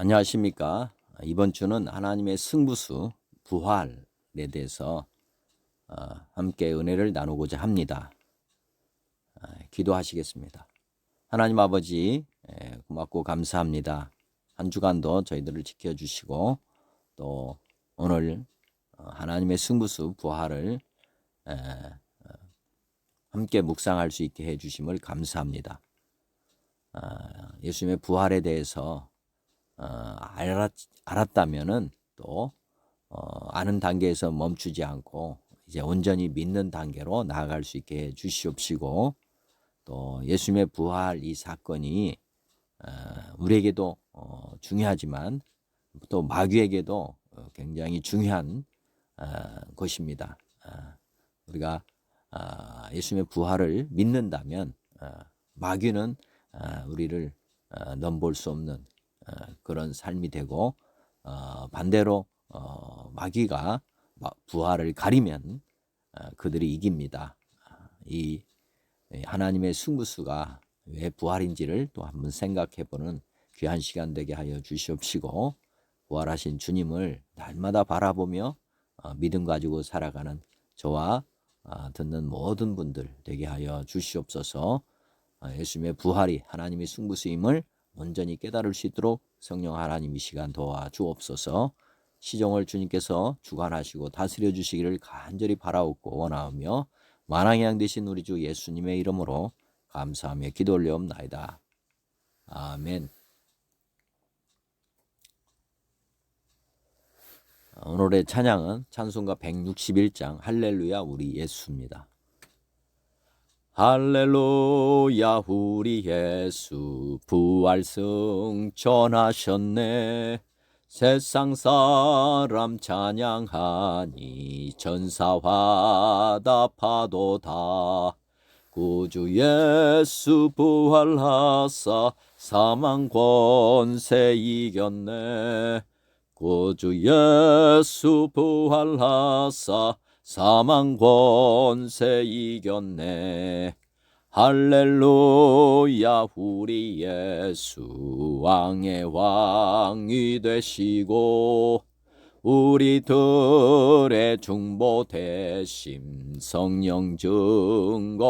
안녕하십니까. 이번 주는 하나님의 승부수 부활에 대해서 함께 은혜를 나누고자 합니다. 기도하시겠습니다. 하나님 아버지, 고맙고 감사합니다. 한 주간도 저희들을 지켜주시고 또 오늘 하나님의 승부수 부활을 함께 묵상할 수 있게 해주심을 감사합니다. 예수님의 부활에 대해서 알았다면은 또 아는 단계에서 멈추지 않고 이제 온전히 믿는 단계로 나아갈 수 있게 해 주시옵시고, 또 예수님의 부활 이 사건이 우리에게도 중요하지만 또 마귀에게도 굉장히 중요한 것입니다. 우리가 예수님의 부활을 믿는다면 마귀는 우리를 넘볼 수 없는 그런 삶이 되고, 반대로 마귀가 부활을 가리면 그들이 이깁니다. 이 하나님의 승부수가 왜 부활인지를 또 한번 생각해보는 귀한 시간 되게 하여 주시옵시고, 부활하신 주님을 날마다 바라보며 믿음 가지고 살아가는 저와 듣는 모든 분들 되게 하여 주시옵소서. 예수님의 부활이 하나님의 승부수임을 온전히 깨달을 수 있도록 성령 하나님 이 시간 도와주옵소서. 시종을 주님께서 주관하시고 다스려 주시기를 간절히 바라옵고 원하오며, 만왕의 양 되신 우리 주 예수님의 이름으로 감사하며 기도 올려옵나이다. 아멘. 오늘의 찬양은 찬송가 161장 할렐루야 우리 예수입니다. 할렐루야 우리 예수 부활승 전하셨네. 세상 사람 찬양하니 천사와 답하도다. 구주 예수 부활하사 사망 권세 이겼네. 구주 예수 부활하사 사망 권세 이겼네. 할렐루야 우리 예수 왕의 왕이 되시고 우리들의 중보 되심 성령 증거하시네.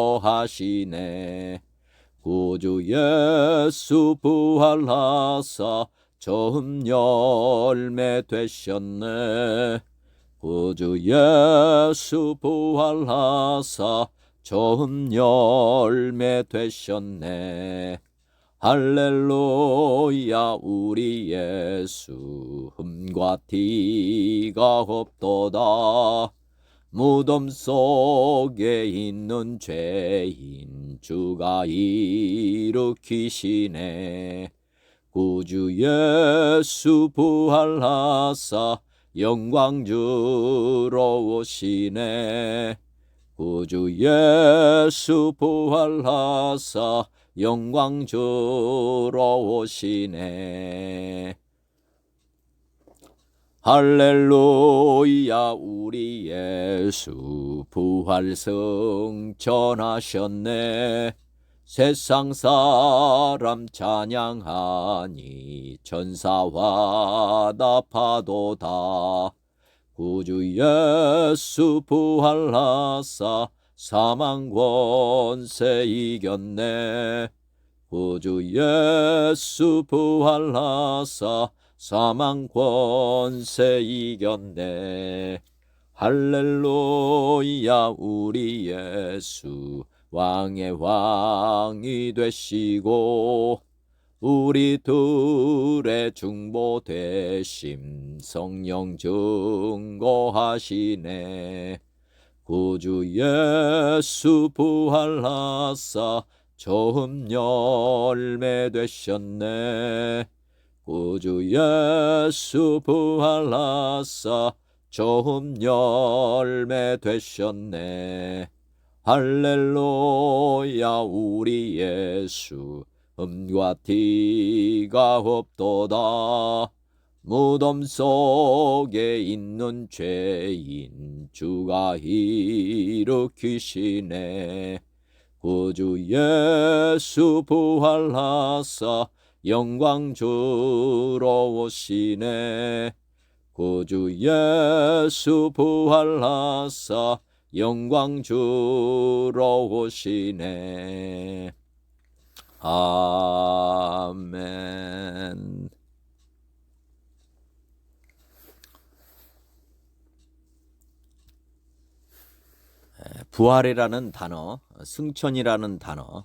구주 예수 부활하사 처음 열매 되셨네. 구주 예수 부활하사 처음 열매 되셨네. 할렐루야 우리 예수 흠과 티가 없도다. 무덤 속에 있는 죄인 주가 일으키시네. 구주 예수 부활하사 영광 주러 오시네. 구주 예수 부활하사 영광 주러 오시네. 할렐루야 우리 예수 부활승 전하셨네. 세상 사람 찬양하니 천사와 답하도다. 구주 예수 부활하사 사망 권세 이겼네. 구주 예수 부활하사 사망 권세 이겼네. 할렐루야 우리 예수 왕의 왕이 되시고 우리들의 중보 되심 성령 증거하시네. 구주 예수 부활하사 처음 열매 되셨네. 구주 예수 부활하사 처음 열매 되셨네. 할렐루야 우리 예수 흠과 티가 없도다. 무덤 속에 있는 죄인 주가 일으키시네. 구주 예수 부활하사 영광 주러 오시네. 구주 예수 부활하사 영광 주러 오시네. 아멘. 부활이라는 단어, 승천이라는 단어,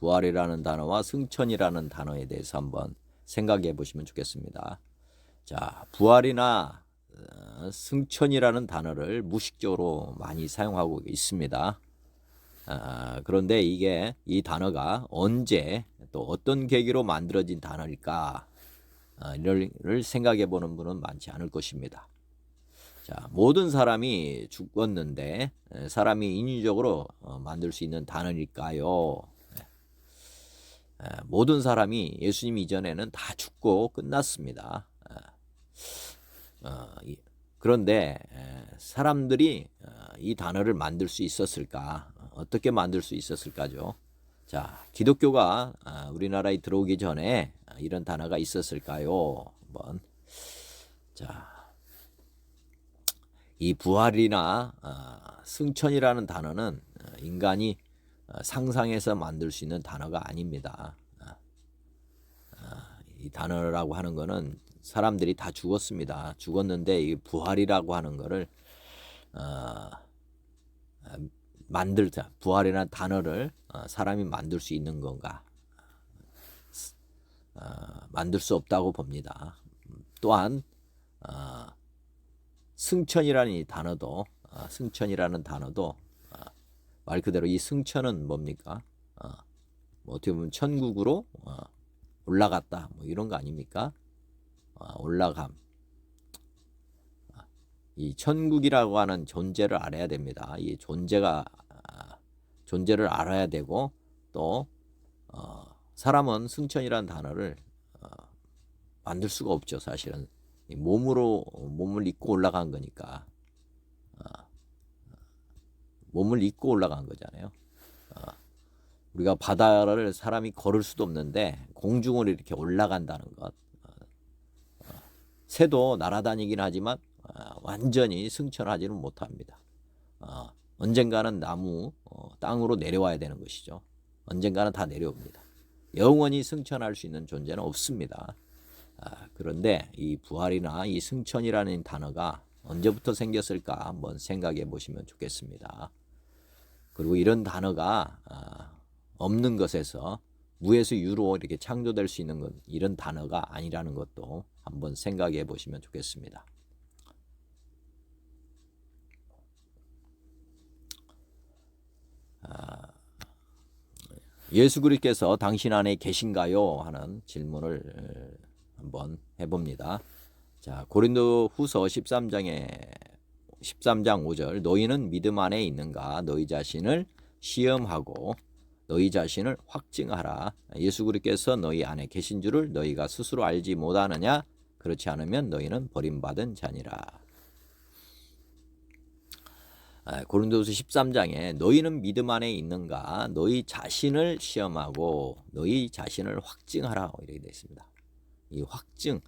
부활이라는 단어와 승천이라는 단어에 대해서 한번 생각해 보시면 좋겠습니다. 자, 부활이나 승천이라는 단어를 무식적으로 많이 사용하고 있습니다. 그런데 이 단어가 언제 또 어떤 계기로 만들어진 단어일까? 이를 생각해 보는 분은 많지 않을 것입니다. 자, 모든 사람이 죽었는데 사람이 인위적으로 만들 수 있는 단어일까요? 모든 사람이 예수님 이전에는 다 죽고 끝났습니다. 그런데 사람들이 이 단어를 만들 수 있었을까? 어떻게 만들 수 있었을까죠? 자, 기독교가 우리나라에 들어오기 전에 이런 단어가 있었을까요? 한번. 자, 이 부활이나 승천이라는 단어는 인간이 상상해서 만들 수 있는 단어가 아닙니다. 이 단어라고 하는 거는 사람들이 다 죽었습니다. 죽었는데 이 부활이라고 하는 거를 만들자, 부활이라는 단어를 사람이 만들 수 있는 건가? 만들 수 없다고 봅니다. 또한 승천이라는 이 단어도 말 그대로 이 승천은 뭡니까? 뭐 어떻게 보면 천국으로 올라갔다, 뭐 이런 거 아닙니까? 올라감. 이 천국이라고 하는 존재를 알아야 됩니다. 이 존재를 알아야 되고, 또 사람은 승천이라는 단어를 만들 수가 없죠. 사실은 몸을 입고 올라간 거니까. 몸을 입고 올라간 거잖아요. 우리가 바다를 사람이 걸을 수도 없는데 공중으로 이렇게 올라간다는 것. 새도 날아다니긴 하지만 완전히 승천하지는 못합니다. 언젠가는 땅으로 내려와야 되는 것이죠. 언젠가는 다 내려옵니다. 영원히 승천할 수 있는 존재는 없습니다. 그런데 이 부활이나 이 승천이라는 단어가 언제부터 생겼을까 한번 생각해 보시면 좋겠습니다. 그리고 이런 단어가 없는 것에서 무에서 유로 이렇게 창조될 수 있는 것, 이런 단어가 아니라는 것도 한번 생각해 보시면 좋겠습니다. 예수 그리스도께서 당신 안에 계신가요? 하는 질문을 한번 해봅니다. 자, 고린도 후서 13장 5절, 너희는 믿음 안에 있는가? 너희 자신을 시험하고 너희 자신을 확증하라. 예수 그리스도께서 너희 안에 계신 줄을 너희가 스스로 알지 못하느냐? 그렇지 않으면 너희는 버림받은 자니라. 고린도후서 13장에 너희는 믿음 안에 있는가? 너희 자신을 시험하고 너희 자신을 확증하라. 이렇게 되어 있습니다. 이 확증,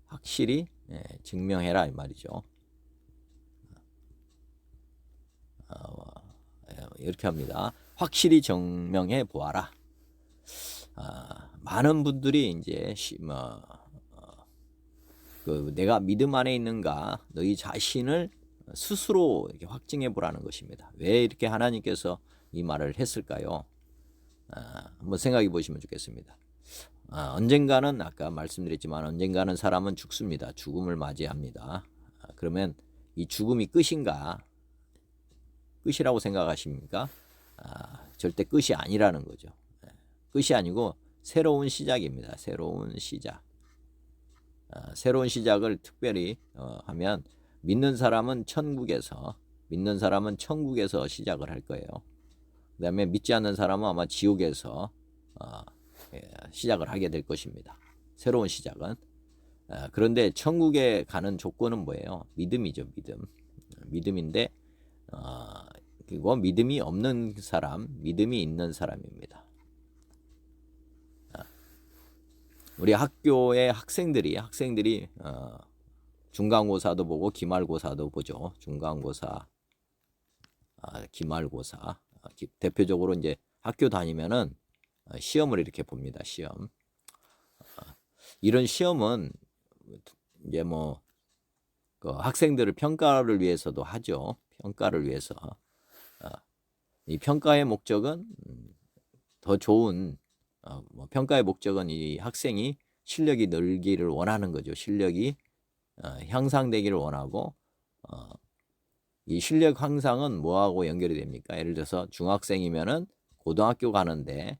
확실히 증명해라 이 말이죠. 이렇게 합니다. 확실히 증명해 보아라. 많은 분들이 이제 내가 믿음 안에 있는가? 너희 자신을 스스로 이렇게 확증해 보라는 것입니다. 왜 이렇게 하나님께서 이 말을 했을까요? 한번 생각해 보시면 좋겠습니다. 언젠가는 아까 말씀드렸지만 언젠가는 사람은 죽습니다. 죽음을 맞이합니다. 그러면 이 죽음이 끝인가? 끝이라고 생각하십니까? 절대 끝이 아니라는 거죠. 끝이 아니고 새로운 시작입니다. 새로운 시작. 새로운 시작을 특별히 하면 믿는 사람은 천국에서 시작을 할 거예요. 그 다음에 믿지 않는 사람은 아마 지옥에서 시작을 하게 될 것입니다. 새로운 시작은. 그런데 천국에 가는 조건은 뭐예요? 믿음이죠. 믿음인데 그리고 믿음이 없는 사람, 믿음이 있는 사람입니다. 우리 학교의 학생들이 중간고사도 보고 기말고사도 보죠. 중간고사, 기말고사. 대표적으로 이제 학교 다니면은 시험을 이렇게 봅니다. 시험. 이런 시험은 이제 뭐 그 학생들을 평가를 위해서도 하죠. 평가를 위해서. 이 평가의 목적은 더 좋은 뭐 평가의 목적은 이 학생이 실력이 늘기를 원하는 거죠. 실력이 향상되기를 원하고 이 실력 향상은 뭐하고 연결이 됩니까? 예를 들어서 중학생이면은 고등학교 가는데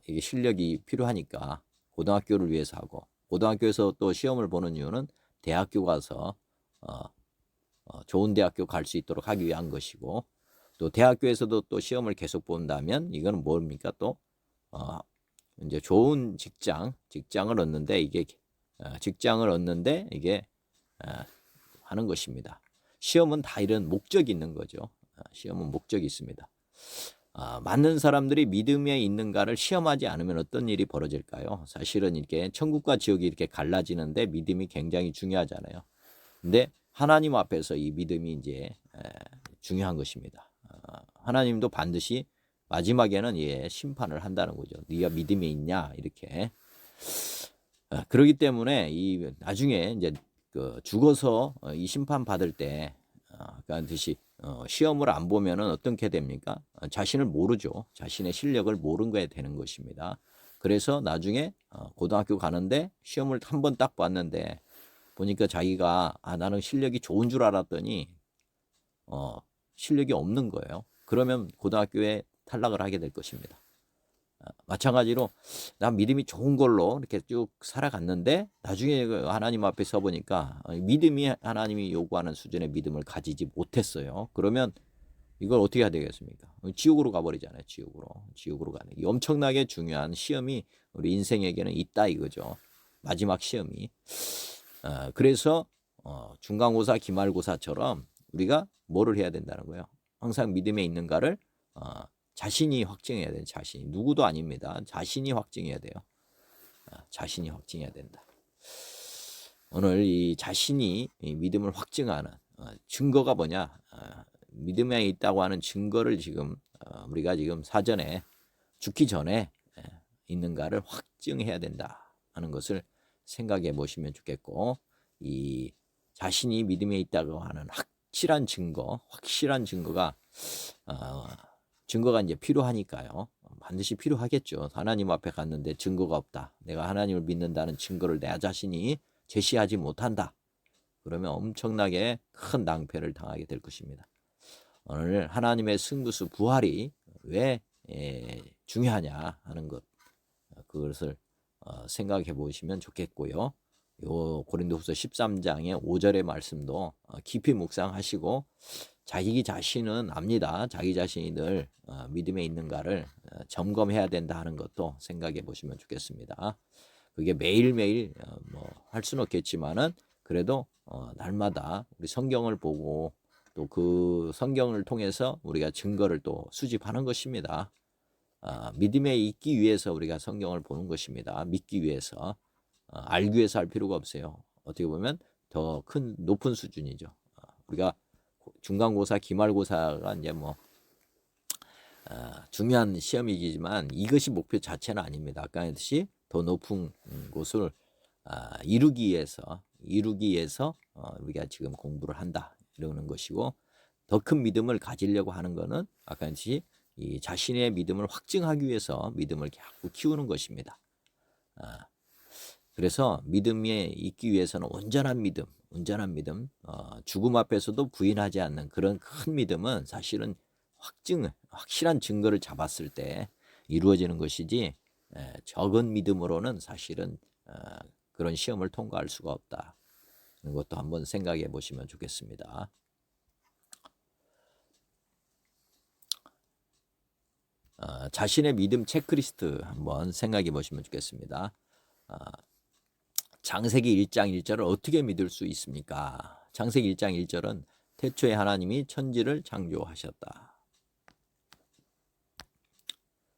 이게 실력이 필요하니까 고등학교를 위해서 하고 고등학교에서 또 시험을 보는 이유는 대학교 가서 좋은 대학교 갈 수 있도록 하기 위한 것이고 또 대학교에서도 또 시험을 계속 본다면 이거는 뭡니까? 또 이제 좋은 직장을 얻는데 이게 직장을 얻는데 이게 하는 것입니다. 시험은 다 이런 목적이 있는 거죠. 시험은 목적이 있습니다. 맞는 사람들이 믿음에 있는가를 시험하지 않으면 어떤 일이 벌어질까요? 사실은 이렇게 천국과 지옥이 이렇게 갈라지는데 믿음이 굉장히 중요하잖아요. 근데 하나님 앞에서 이 믿음이 이제 중요한 것입니다. 하나님도 반드시 마지막에는 심판을 한다는 거죠. 네가 믿음이 있냐 이렇게. 그렇기 때문에 이 나중에 이제 그 죽어서 이 심판 받을 때 반드시 시험을 안 보면은 어떻게 됩니까? 자신을 모르죠. 자신의 실력을 모른 거에 되는 것입니다. 그래서 나중에 고등학교 가는데 시험을 한 번 딱 봤는데 보니까 자기가 나는 실력이 좋은 줄 알았더니 실력이 없는 거예요. 그러면 고등학교에 탈락을 하게 될 것입니다. 마찬가지로 난 믿음이 좋은 걸로 이렇게 쭉 살아갔는데 나중에 하나님 앞에 서 보니까 믿음이 하나님이 요구하는 수준의 믿음을 가지지 못했어요. 그러면 이걸 어떻게 해야 되겠습니까? 지옥으로 가버리잖아요. 지옥으로 가는. 이 엄청나게 중요한 시험이 우리 인생에게는 있다 이거죠. 마지막 시험이. 그래서 중간고사, 기말고사처럼 우리가 뭐를 해야 된다는 거예요. 항상 믿음에 있는가를 자신이 확증해야 돼요. 자신이. 누구도 아닙니다. 자신이 확증해야 돼요. 자신이 확증해야 된다. 오늘 이 자신이 이 믿음을 확증하는 증거가 뭐냐? 믿음에 있다고 하는 증거를 지금 우리가 지금 사전에 죽기 전에 있는가를 확증해야 된다 하는 것을 생각해 보시면 좋겠고 이 자신이 믿음에 있다고 하는 확실한 증거가 증거가 이제 필요하니까요. 반드시 필요하겠죠. 하나님 앞에 갔는데 증거가 없다. 내가 하나님을 믿는다는 증거를 내 자신이 제시하지 못한다. 그러면 엄청나게 큰 낭패를 당하게 될 것입니다. 오늘 하나님의 승부수 부활이 왜 중요하냐 하는 것 그것을 생각해 보시면 좋겠고요. 요 고린도후서 13장의 5절의 말씀도 깊이 묵상하시고 자기 자신은 압니다. 자기 자신이 늘 믿음에 있는가를 점검해야 된다 하는 것도 생각해 보시면 좋겠습니다. 그게 매일매일 뭐 할 수는 없겠지만은 그래도 날마다 우리 성경을 보고 또 그 성경을 통해서 우리가 증거를 또 수집하는 것입니다. 믿음에 있기 위해서 우리가 성경을 보는 것입니다. 믿기 위해서 알기 위해서 할 필요가 없어요. 어떻게 보면 더 큰 높은 수준이죠. 우리가 중간고사, 기말고사가 이제 뭐 중요한 시험이지만 이것이 목표 자체는 아닙니다. 아까 했듯이 더 높은 곳을 이루기 위해서 우리가 지금 공부를 한다 이러는 것이고 더 큰 믿음을 가지려고 하는 것은 아까 했듯이 이 자신의 믿음을 확증하기 위해서 믿음을 자꾸 키우는 것입니다. 그래서 믿음에 있기 위해서는 온전한 믿음, 죽음 앞에서도 부인하지 않는 그런 큰 믿음은 사실은 확실한 증거를 잡았을 때 이루어지는 것이지 적은 믿음으로는 사실은 그런 시험을 통과할 수가 없다. 이것도 한번 생각해 보시면 좋겠습니다. 자신의 믿음 체크리스트 한번 생각해 보시면 좋겠습니다. 창세기 1장 1절을 어떻게 믿을 수 있습니까? 창세기 1장 1절은 태초에 하나님이 천지를 창조하셨다.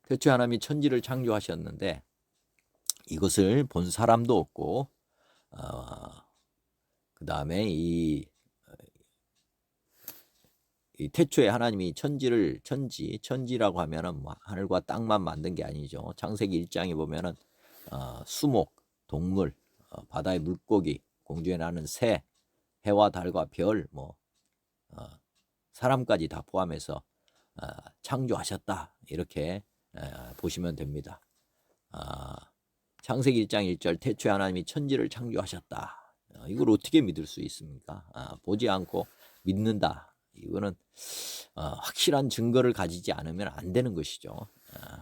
태초에 하나님이 천지를 창조하셨는데 이것을 본 사람도 없고 그 다음에 이 태초에 하나님이 천지라고 하면은 뭐 하늘과 땅만 만든 게 아니죠. 창세기 1장에 보면은 수목, 동물, 바다의 물고기, 공중에 나는 새, 해와 달과 별, 뭐 사람까지 다 포함해서 창조하셨다, 이렇게 보시면 됩니다. 창세기 1장 1절 태초에 하나님이 천지를 창조하셨다. 이걸 어떻게 믿을 수 있습니까? 보지 않고 믿는다. 이거는 확실한 증거를 가지지 않으면 안 되는 것이죠.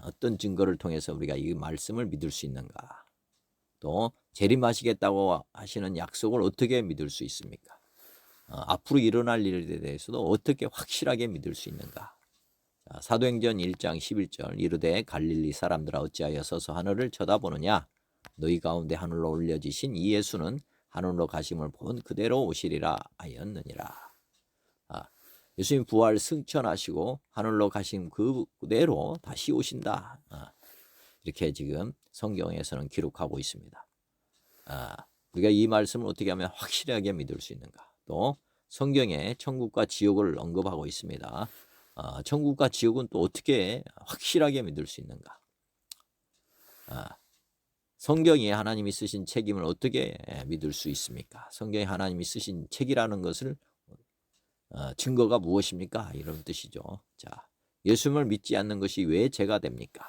어떤 증거를 통해서 우리가 이 말씀을 믿을 수 있는가? 또 재림하시겠다고 하시는 약속을 어떻게 믿을 수 있습니까? 앞으로 일어날 일에 대해서도 어떻게 확실하게 믿을 수 있는가? 사도행전 1장 11절 이르되 갈릴리 사람들아 어찌하여 서서 하늘을 쳐다보느냐? 너희 가운데 하늘로 올려지신 이 예수는 하늘로 가심을 본 그대로 오시리라 하였느니라. 예수님 부활 승천하시고 하늘로 가신 그대로 다시 오신다. 이렇게 지금 성경에서는 기록하고 있습니다. 우리가 이 말씀을 어떻게 하면 확실하게 믿을 수 있는가? 또 성경에 천국과 지옥을 언급하고 있습니다. 천국과 지옥은 또 어떻게 확실하게 믿을 수 있는가? 성경이 하나님이 쓰신 책임을 어떻게 믿을 수 있습니까? 성경이 하나님이 쓰신 책이라는 것을 증거가 무엇입니까? 이런 뜻이죠. 자, 예수님을 믿지 않는 것이 왜 죄가 됩니까?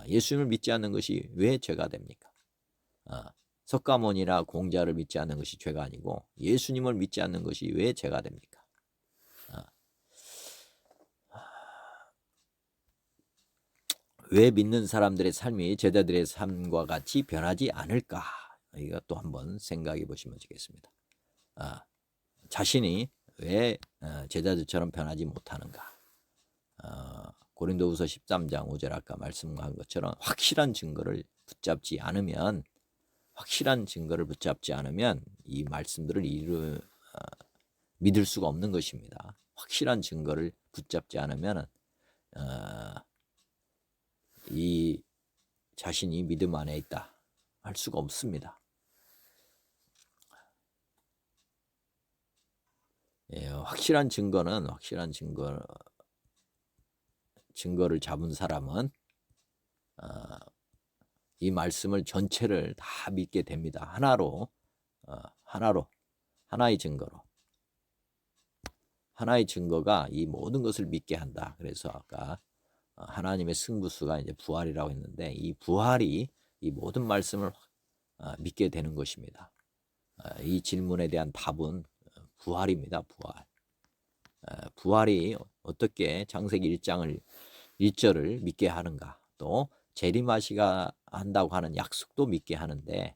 예수님을 믿지 않는 것이 왜 죄가 됩니까? 석가모니나 공자를 믿지 않는 것이 죄가 아니고 예수님을 믿지 않는 것이 왜 죄가 됩니까? 왜 믿는 사람들의 삶이 제자들의 삶과 같이 변하지 않을까? 이것도 한번 생각해 보시면 되겠습니다. 자신이 왜 제자들처럼 변하지 못하는가? 고린도후서 13장 5절 아까 말씀한 것처럼 확실한 증거를 붙잡지 않으면 이 말씀들을 믿을 수가 없는 것입니다. 확실한 증거를 붙잡지 않으면 이 자신이 믿음 안에 있다 할 수가 없습니다. 확실한 증거를 잡은 사람은 이 말씀을 전체를 다 믿게 됩니다. 하나의 증거가 이 모든 것을 믿게 한다. 그래서 아까 하나님의 승부수가 이제 부활이라고 했는데 이 부활이 이 모든 말씀을 믿게 되는 것입니다. 이 질문에 대한 답은 부활입니다. 부활이 어떻게 창세기 1절을 믿게 하는가? 또 재림하시가 한다고 하는 약속도 믿게 하는데,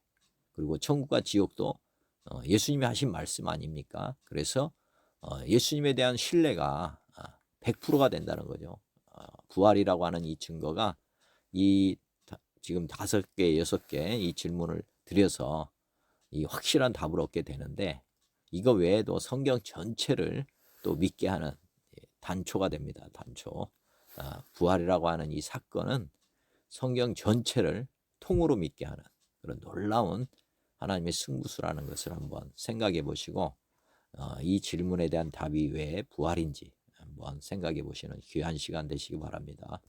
그리고 천국과 지옥도 예수님이 하신 말씀 아닙니까? 그래서 예수님에 대한 신뢰가 100%가 된다는 거죠. 부활이라고 하는 이 증거가 이 지금 5개, 6개 이 질문을 드려서 이 확실한 답을 얻게 되는데, 이거 외에도 성경 전체를 또 믿게 하는 단초가 됩니다. 단초. 부활이라고 하는 이 사건은 성경 전체를 통으로 믿게 하는 그런 놀라운 하나님의 승부수라는 것을 한번 생각해 보시고, 이 질문에 대한 답이 왜 부활인지 한번 생각해 보시는 귀한 시간 되시기 바랍니다.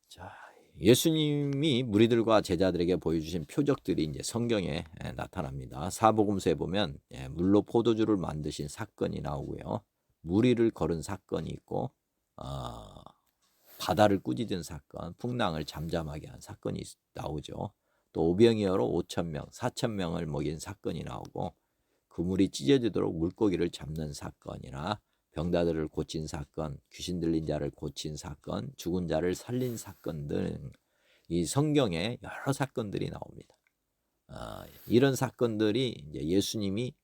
자, 예수님이 무리들과 제자들에게 보여주신 표적들이 이제 성경에 나타납니다. 사복음서에 보면 물로 포도주를 만드신 사건이 나오고요. 무리를 걸은 사건이 있고, 바다를 꾸짖은 사건, 풍랑을 잠잠하게 한 사건이 나오죠. 또 오병이어로 5,000명, 4,000명을 먹인 사건이 나오고, 그물이 찢어지도록 물고기를 잡는 사건이나 병자들을 고친 사건, 귀신 들린 자를 고친 사건, 죽은 자를 살린 사건 등 이 성경에 여러 사건들이 나옵니다. 이런 사건들이 이제 예수님이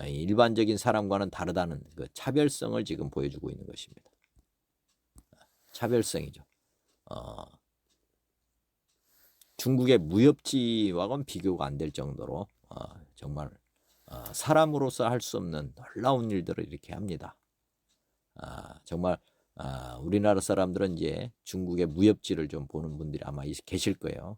일반적인 사람과는 다르다는 그 차별성을 지금 보여주고 있는 것입니다. 차별성이죠. 중국의 무협지와는 비교가 안 될 정도로 정말 사람으로서 할 수 없는 놀라운 일들을 이렇게 합니다. 정말 우리나라 사람들은 이제 중국의 무협지를 좀 보는 분들이 아마 계실 거예요.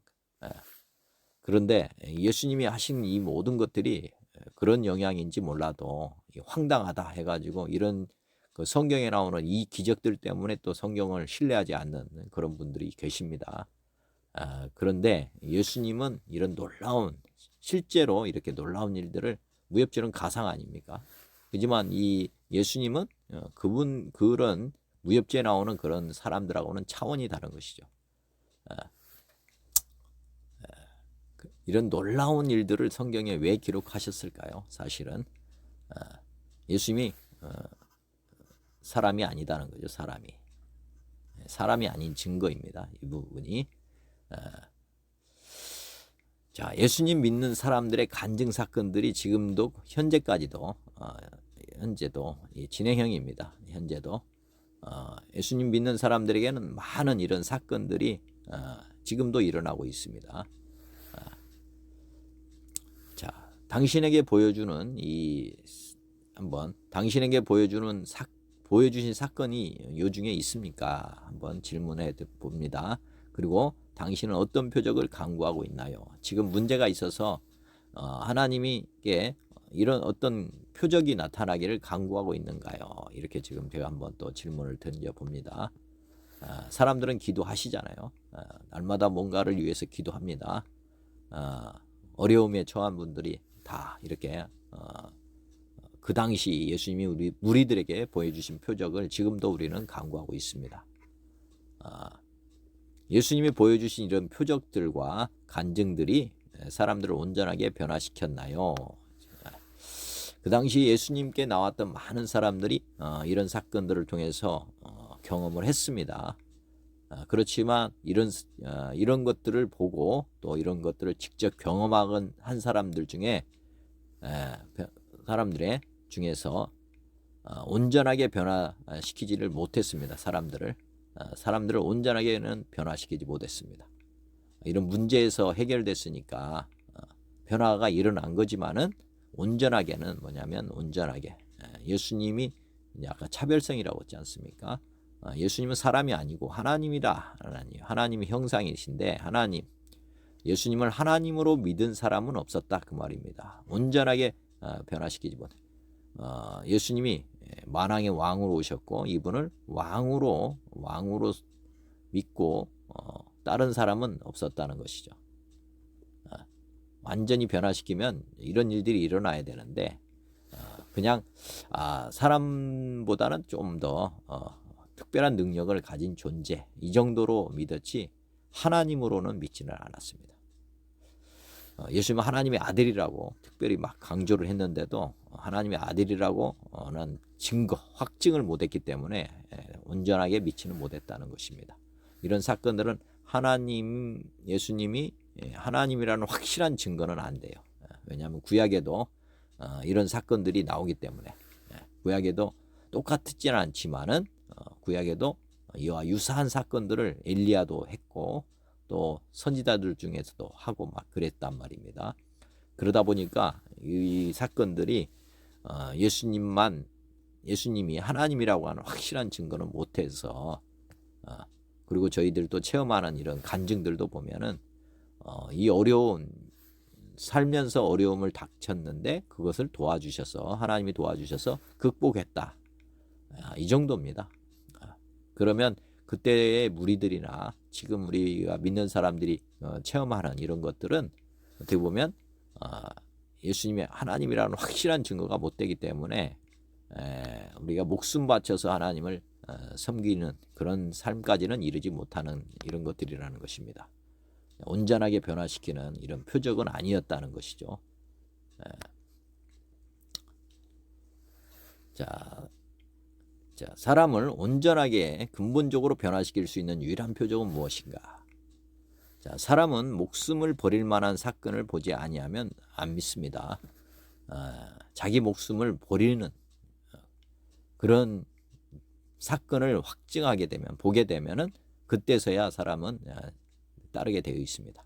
그런데 예수님이 하신 이 모든 것들이 그런 영향인지 몰라도 황당하다 해가지고 이런 그 성경에 나오는 이 기적들 때문에 또 성경을 신뢰하지 않는 그런 분들이 계십니다. 그런데 예수님은 이런 놀라운, 실제로 이렇게 놀라운 일들을, 무협지는 가상 아닙니까? 하지만 이 예수님은 그런 무협지에 나오는 그런 사람들하고는 차원이 다른 것이죠. 이런 놀라운 일들을 성경에 왜 기록하셨을까요? 사실은 예수님이 사람이 아니다는 거죠. 사람이 아닌 증거입니다. 이 부분이. 자, 예수님 믿는 사람들의 간증 사건들이 지금도 현재도 진행형입니다. 현재도 예수님 믿는 사람들에게는 많은 이런 사건들이 지금도 일어나고 있습니다. 자, 당신에게 보여주는 보여주신 사건이 요 중에 있습니까? 한번 질문해 봅니다. 그리고 당신은 어떤 표적을 강구하고 있나요? 지금 문제가 있어서 하나님께 이런 어떤 표적이 나타나기를 강구하고 있는가요? 이렇게 지금 제가 한번 또 질문을 던져 봅니다. 사람들은 기도하시잖아요. 날마다 뭔가를 위해서 기도합니다. 어려움에 처한 분들이 다 이렇게 그 당시 예수님이 우리 무리들에게 보여주신 표적을 지금도 우리는 강구하고 있습니다. 예수님이 보여주신 이런 표적들과 간증들이 사람들을 온전하게 변화시켰나요? 그 당시 예수님께 나왔던 많은 사람들이 이런 사건들을 통해서 경험을 했습니다. 그렇지만 이런 것들을 보고 또 이런 것들을 직접 경험한 사람들 중에 사람들의 중에서 온전하게 변화시키지를 못했습니다. 사람들을 온전하게는 변화시키지 못했습니다. 이런 문제에서 해결됐으니까 변화가 일어난 거지만은 온전하게는 뭐냐면 온전하게 예수님이 아까 차별성이라고 했지 않습니까? 예수님은 사람이 아니고 하나님이다. 하나님의 형상이신데 예수님을 하나님으로 믿은 사람은 없었다 그 말입니다. 온전하게 변화시키지 못해. 예수님이 만왕의 왕으로 오셨고 이분을 왕으로 믿고 다른 사람은 없었다는 것이죠. 완전히 변화시키면 이런 일들이 일어나야 되는데 그냥 사람보다는 좀 더 특별한 능력을 가진 존재 이 정도로 믿었지 하나님으로는 믿지는 않았습니다. 예수님은 하나님의 아들이라고 특별히 막 강조를 했는데도 하나님의 아들이라고는 확증을 못했기 때문에 온전하게 믿지는 못했다는 것입니다. 이런 사건들은 예수님이 하나님이라는 확실한 증거는 안 돼요. 왜냐하면 구약에도 이런 사건들이 나오기 때문에 구약에도 똑같지는 않지만은 구약에도 이와 유사한 사건들을 엘리야도 했고 또 선지자들 중에서도 하고 막 그랬단 말입니다. 그러다 보니까 이 사건들이 예수님이 하나님이라고 하는 확실한 증거는 못해서 그리고 저희들도 체험하는 이런 간증들도 보면은 이 살면서 어려움을 닥쳤는데 그것을 하나님이 도와주셔서 극복했다. 이 정도입니다. 그러면 그때의 무리들이나 지금 우리가 믿는 사람들이 체험하는 이런 것들은 어떻게 보면 예수님이 하나님이라는 확실한 증거가 못 되기 때문에 우리가 목숨 바쳐서 하나님을 섬기는 그런 삶까지는 이르지 못하는 이런 것들이라는 것입니다. 온전하게 변화시키는 이런 표적은 아니었다는 것이죠. 자, 사람을 온전하게 근본적으로 변화시킬 수 있는 유일한 표적은 무엇인가? 자, 사람은 목숨을 버릴 만한 사건을 보지 아니하면 안 믿습니다. 자기 목숨을 버리는 그런 사건을 보게 되면은 그때서야 사람은 따르게 되어 있습니다.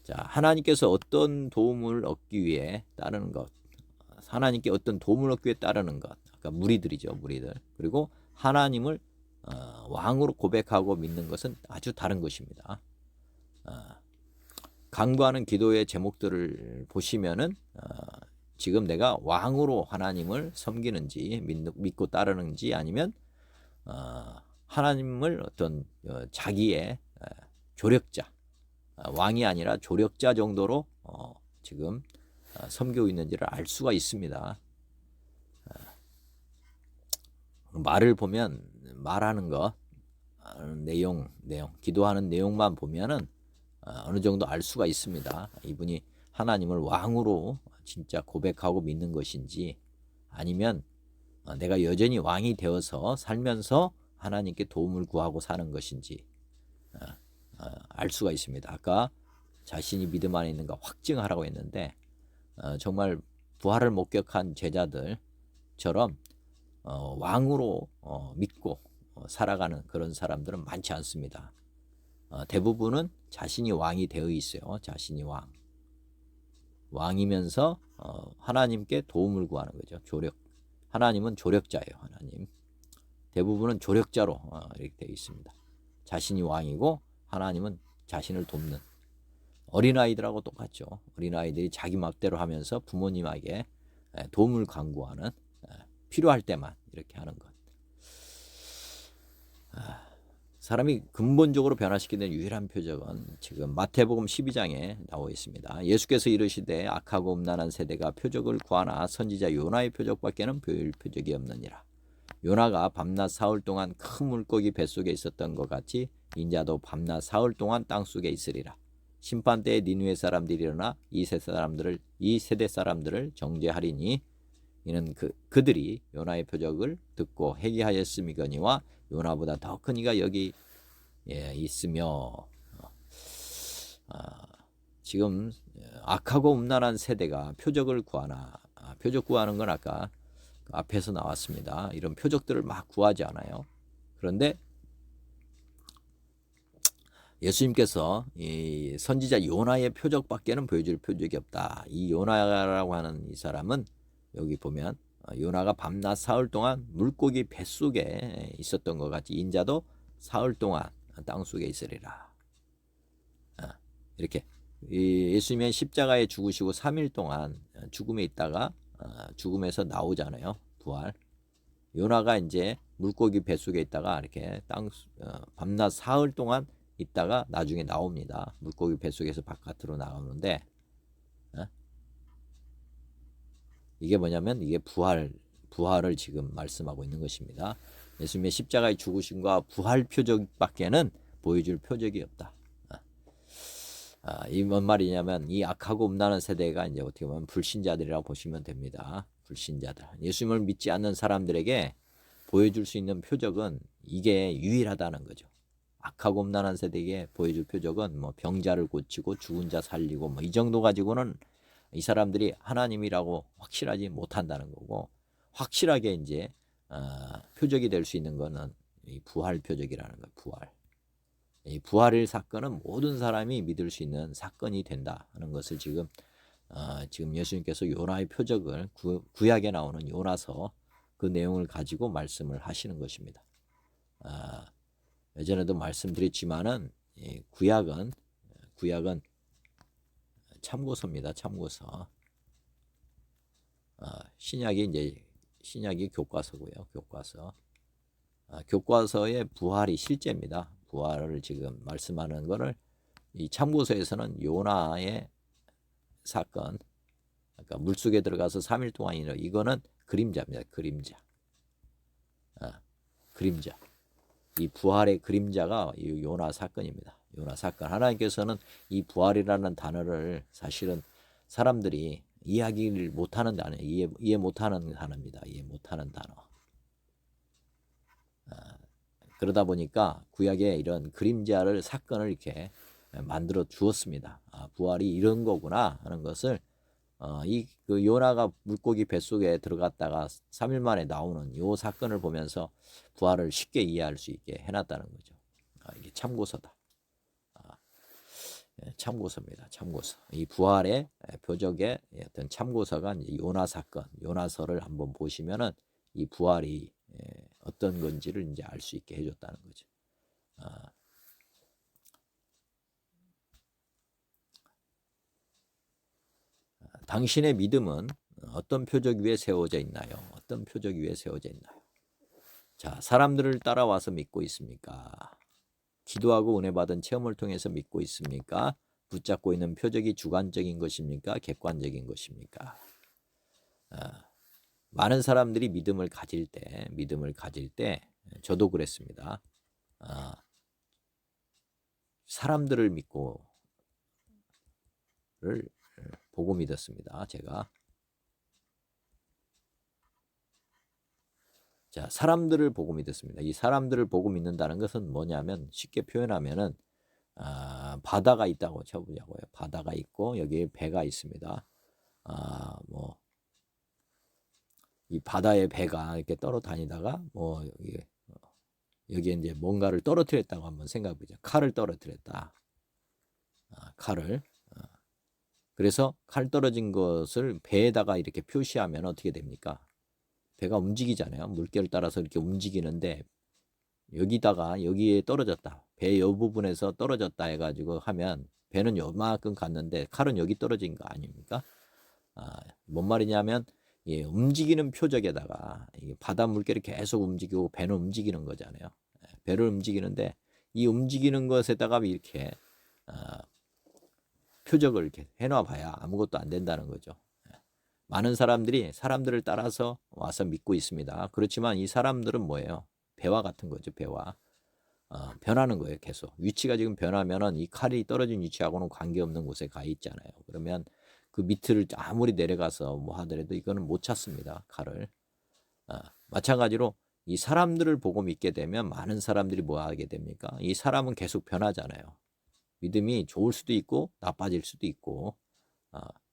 자, 하나님께서 어떤 도움을 얻기 위해 따르는 것, 하나님께 어떤 도움을 얻기 위해 따르는 것, 그러니까 무리들이죠, 무리들. 그리고 하나님을 왕으로 고백하고 믿는 것은 아주 다른 것입니다. 강구하는 기도의 제목들을 보시면은 지금 내가 왕으로 하나님을 섬기는지 믿고 따르는지 아니면 하나님을 어떤 자기의 조력자, 왕이 아니라 조력자 정도로 지금 섬기고 있는지를 알 수가 있습니다. 말을 보면 말하는 것, 내용, 기도하는 내용만 보면은 어느 정도 알 수가 있습니다. 이분이 하나님을 왕으로 진짜 고백하고 믿는 것인지 아니면 내가 여전히 왕이 되어서 살면서 하나님께 도움을 구하고 사는 것인지 알 수가 있습니다. 아까 자신이 믿음 안에 있는가 확증하라고 했는데 정말 부활을 목격한 제자들처럼 왕으로 믿고 살아가는 그런 사람들은 많지 않습니다. 대부분은 자신이 왕이 되어 있어요. 자신이 왕이면서 하나님께 도움을 구하는 거죠. 조력. 하나님은 조력자예요. 하나님. 대부분은 조력자로 이렇게 되어 있습니다. 자신이 왕이고 하나님은 자신을 돕는. 어린아이들하고 똑같죠. 어린아이들이 자기 맘대로 하면서 부모님에게 도움을 간구하는, 필요할 때만 이렇게 하는 것. 사람이 근본적으로 변화시키는 유일한 표적은 지금 마태복음 12장에 나와 있습니다. 예수께서 이르시되 악하고 음란한 세대가 표적을 구하나 선지자 요나의 표적밖에는 보일 표적이 없느니라. 요나가 밤낮 사흘 동안 큰 물고기 뱃속에 있었던 것 같이 인자도 밤낮 사흘 동안 땅속에 있으리라. 심판 때에 니느웨 사람들이 일어나 이 세대 사람들을 정죄하리니 이는 그들이 요나의 표적을 듣고 회개하였음이거니와 요나보다 더 큰 이가 여기 있으며 지금 악하고 음란한 세대가 표적을 구하나 표적 구하는 건 아까 앞에서 나왔습니다. 이런 표적들을 막 구하지 않아요. 그런데 예수님께서 이 선지자 요나의 표적밖에는 보여줄 표적이 없다. 이 요나라고 하는 이 사람은 여기 보면 요나가 밤낮 사흘 동안 물고기 뱃속에 있었던 것 같이 인자도 사흘 동안 땅속에 있으리라. 이렇게 예수님의 십자가에 죽으시고 3일 동안 죽음에 있다가 죽음에서 나오잖아요. 부활. 요나가 이제 물고기 뱃속에 있다가 이렇게 밤낮 사흘 동안 있다가 나중에 나옵니다. 물고기 뱃속에서 바깥으로 나오는데 이게 뭐냐면 이게 부활을 지금 말씀하고 있는 것입니다. 예수님의 십자가의 죽으심과 부활 표적밖에는 보여줄 표적이 없다. 이 뭔 말이냐면 이 악하고 음란한 세대가 이제 어떻게 보면 불신자들이라고 보시면 됩니다. 불신자들. 예수님을 믿지 않는 사람들에게 보여줄 수 있는 표적은 이게 유일하다는 거죠. 악하고 음란한 세대에게 보여줄 표적은 뭐 병자를 고치고 죽은 자 살리고 뭐 이 정도 가지고는 이 사람들이 하나님이라고 확실하지 못한다는 거고 확실하게 이제 표적이 될 수 있는 거는 이 부활 표적이라는 거예요. 부활. 이 부활의 사건은 모든 사람이 믿을 수 있는 사건이 된다 하는 것을 지금 예수님께서 요나의 표적을 구약에 나오는 요나서 그 내용을 가지고 말씀을 하시는 것입니다. 예전에도 말씀드렸지만은 구약은 참고서입니다. 참고서. 신약이 교과서고요. 교과서. 교과서의 부활이 실제입니다. 부활을 지금 말씀하는 거를 이 참고서에서는 요나의 사건, 그러니까 물속에 들어가서 3일 동안 이거는 그림자입니다. 그림자. 그림자. 이 부활의 그림자가 이 요나 사건입니다. 요나 사건. 하나님께서는 이 부활이라는 단어를 사실은 사람들이 이해하기를 못하는 단어, 이해 못하는 단어입니다. 이해 못하는 단어. 그러다 보니까 구약에 이런 그림자를 사건을 이렇게 만들어 주었습니다. 부활이 이런 거구나 하는 것을 그 요나가 물고기 뱃속에 들어갔다가 3일 만에 나오는 요 사건을 보면서 부활을 쉽게 이해할 수 있게 해놨다는 거죠. 이게 참고서다. 참고서입니다. 참고서. 이 부활의 표적의 어떤 참고서가 이제 요나 사건, 요나서를 한번 보시면은 이 부활이 어떤 건지를 이제 알 수 있게 해줬다는 거죠. 당신의 믿음은 어떤 표적 위에 세워져 있나요? 어떤 표적 위에 세워져 있나요? 자, 사람들을 따라와서 믿고 있습니까? 기도하고 은혜 받은 체험을 통해서 믿고 있습니까? 붙잡고 있는 표적이 주관적인 것입니까? 객관적인 것입니까? 많은 사람들이 믿음을 가질 때 저도 그랬습니다. 사람들을 보고 믿었습니다. 제가. 자, 사람들을 보고 믿었습니다. 이 사람들을 보고 믿는다는 것은 뭐냐면 쉽게 표현하면은 바다가 있다고 쳐보자고요. 바다가 있고 여기에 배가 있습니다. 이 바다에 배가 이렇게 떨어다니다가 여기에 이제 뭔가를 떨어뜨렸다고 한번 생각해보자. 칼을 떨어뜨렸다. 칼을. 그래서 칼 떨어진 것을 배에다가 이렇게 표시하면 어떻게 됩니까? 배가 움직이잖아요. 물결을 따라서 이렇게 움직이는데 여기에 떨어졌다. 배 요 부분에서 떨어졌다 해가지고 하면 배는 요만큼 갔는데 칼은 여기 떨어진 거 아닙니까? 뭔 말이냐면 움직이는 표적에다가 바다 물결이 계속 움직이고 배는 움직이는 거잖아요. 배를 움직이는데 이 움직이는 것에다가 이렇게 표적을 이렇게 해놔 봐야 아무것도 안 된다는 거죠. 많은 사람들이 사람들을 따라서 와서 믿고 있습니다. 그렇지만 이 사람들은 뭐예요? 배와 같은 거죠. 배와. 변하는 거예요. 계속. 위치가 지금 변하면은 이 칼이 떨어진 위치하고는 관계없는 곳에 가 있잖아요. 그러면 그 밑을 아무리 내려가서 뭐 하더라도 이거는 못 찾습니다. 칼을. 마찬가지로 이 사람들을 보고 믿게 되면 많은 사람들이 뭐 하게 됩니까? 이 사람은 계속 변하잖아요. 믿음이 좋을 수도 있고 나빠질 수도 있고.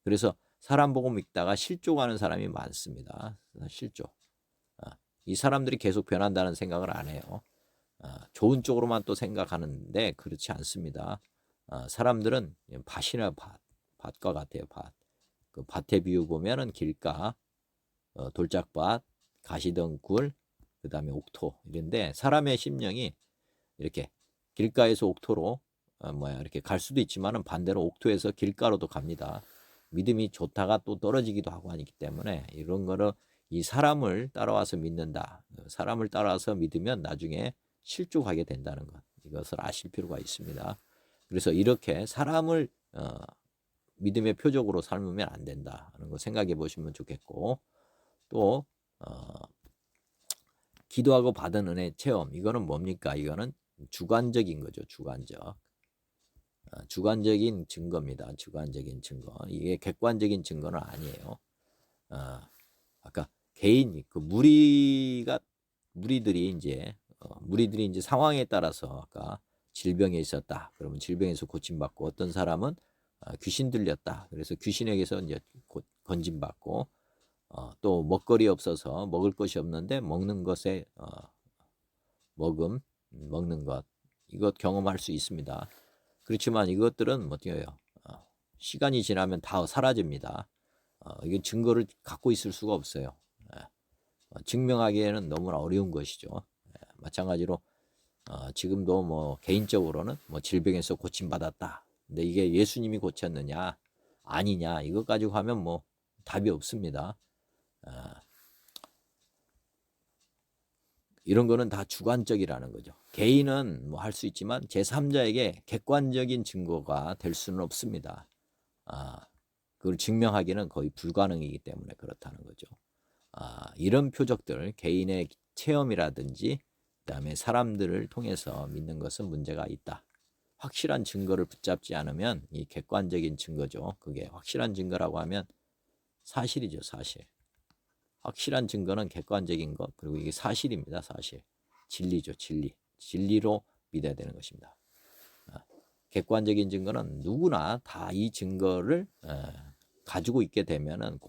그래서 사람 보고 믿다가 실족하는 사람이 많습니다. 실족. 이 사람들이 계속 변한다는 생각을 안 해요. 좋은 쪽으로만 또 생각하는데 그렇지 않습니다. 사람들은 밭이나 밭과 같아요. 밭. 그 밭의 비유 보면은 길가, 돌짝밭, 가시덩굴, 그 다음에 옥토 이런데 사람의 심령이 이렇게 길가에서 옥토로 이렇게 갈 수도 있지만은 반대로 옥토에서 길가로도 갑니다. 믿음이 좋다가 또 떨어지기도 하고 하기 때문에 이런 거를 이 사람을 따라와서 믿는다. 사람을 따라와서 믿으면 나중에 실족하게 된다는 것. 이것을 아실 필요가 있습니다. 그래서 이렇게 사람을 믿음의 표적으로 삶으면 안 된다는 거 생각해 보시면 좋겠고 또 기도하고 받은 은혜 체험 이거는 뭡니까? 이거는 주관적인 거죠. 주관적인 증거입니다. 주관적인 증거. 이게 객관적인 증거는 아니에요. 아까 개인 그 무리들이 이제 상황에 따라서 아까 질병에 있었다. 그러면 질병에서 고침받고 어떤 사람은 귀신 들렸다. 그래서 귀신에게서 이제 건짐받고 또 먹거리 없어서 먹을 것이 없는데 먹는 것에 먹는 것 이것 경험할 수 있습니다. 그렇지만 이것들은 어때요? 시간이 지나면 다 사라집니다. 이게 증거를 갖고 있을 수가 없어요. 증명하기에는 너무나 어려운 것이죠. 마찬가지로 지금도 뭐 개인적으로는 뭐 질병에서 고침받았다. 근데 이게 예수님이 고쳤느냐 아니냐 이것 가지고 하면 뭐 답이 없습니다. 이런 거는 다 주관적이라는 거죠. 개인은 뭐 할 수 있지만 제3자에게 객관적인 증거가 될 수는 없습니다. 그걸 증명하기는 거의 불가능이기 때문에 그렇다는 거죠. 이런 표적들, 개인의 체험이라든지 그다음에 사람들을 통해서 믿는 것은 문제가 있다. 확실한 증거를 붙잡지 않으면 이 객관적인 증거죠. 그게 확실한 증거라고 하면 사실이죠, 사실. 확실한 증거는 객관적인 것, 그리고 이게 사실입니다, 사실. 진리죠, 진리. 진리로 믿어야 되는 것입니다. 객관적인 증거는 누구나 다 이 증거를 가지고 있게 되면은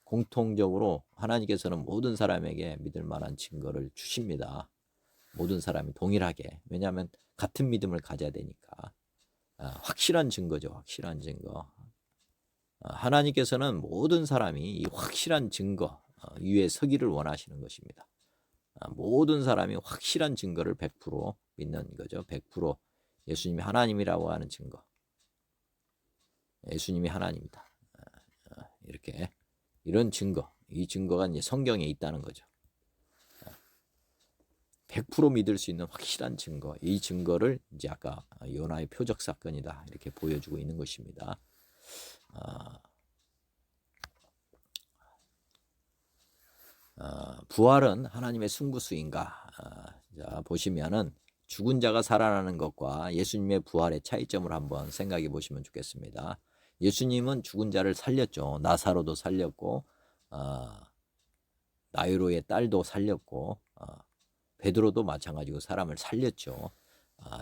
공통적으로 하나님께서는 모든 사람에게 믿을 만한 증거를 주십니다. 모든 사람이 동일하게. 왜냐하면 같은 믿음을 가져야 되니까. 확실한 증거죠, 확실한 증거. 하나님께서는 모든 사람이 이 확실한 증거 위에 서기를 원하시는 것입니다. 모든 사람이 확실한 증거를 100% 믿는 거죠. 100% 예수님이 하나님이라고 하는 증거. 예수님이 하나님이다. 이렇게 이런 증거, 이 증거가 이제 성경에 있다는 거죠. 100% 믿을 수 있는 확실한 증거, 이 증거를 이제 아까 요나의 표적 사건이다 이렇게 보여주고 있는 것입니다. 부활은 하나님의 승부수인가? 자, 보시면은 죽은 자가 살아나는 것과 예수님의 부활의 차이점을 한번 생각해 보시면 좋겠습니다. 예수님은 죽은 자를 살렸죠. 나사로도 살렸고, 나이로의 딸도 살렸고, 베드로도 마찬가지고 사람을 살렸죠.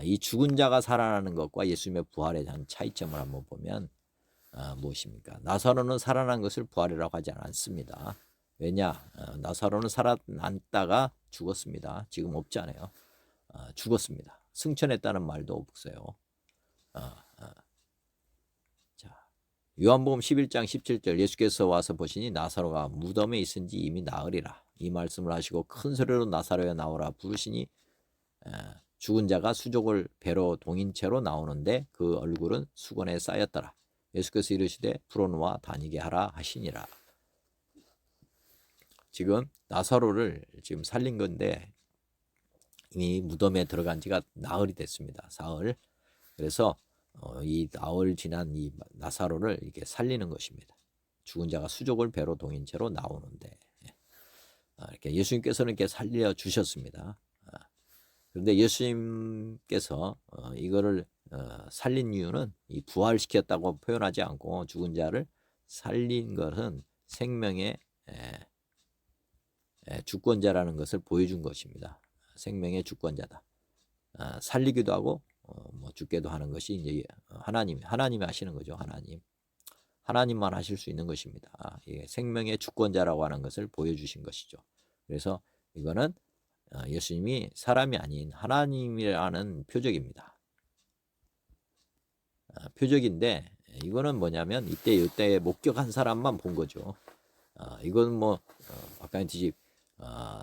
이 죽은 자가 살아나는 것과 예수님의 부활에 대한 차이점을 한번 보면 무엇입니까? 나사로는 살아난 것을 부활이라고 하지 않습니다. 왜냐? 나사로는 살아났다가 죽었습니다. 지금 없잖아요. 죽었습니다. 승천했다는 말도 없어요. 자, 요한복음 11장 17절 예수께서 와서 보시니 나사로가 무덤에 있은지 이미 나으리라. 이 말씀을 하시고 큰 소리로 나사로야 나오라 부르시니 죽은 자가 수족을 배로 동인 채로 나오는데 그 얼굴은 수건에 쌓였더라. 예수께서 이르시되 풀어놓아 다니게 하라 하시니라. 지금 나사로를 지금 살린 건데 이미 무덤에 들어간 지가 나흘이 됐습니다. 사흘. 그래서 이 나흘 지난 이 나사로를 이렇게 살리는 것입니다. 죽은 자가 수족을 배로 동인 채로 나오는데 이렇게 예수님께서는 이렇게 살려 주셨습니다. 그런데 예수님께서 이거를 살린 이유는 이 부활시켰다고 표현하지 않고 죽은 자를 살린 것은 생명의 주권자라는 것을 보여준 것입니다. 생명의 주권자다. 살리기도 하고 뭐 죽게도 하는 것이 이제 하나님이 하시는 거죠. 하나님만 하실 수 있는 것입니다. 이게 생명의 주권자라고 하는 것을 보여주신 것이죠. 그래서 이거는 예수님이 사람이 아닌 하나님이라는 표적입니다. 표적인데 이거는 뭐냐면 이때 목격한 사람만 본 거죠. 이건 뭐 박가인티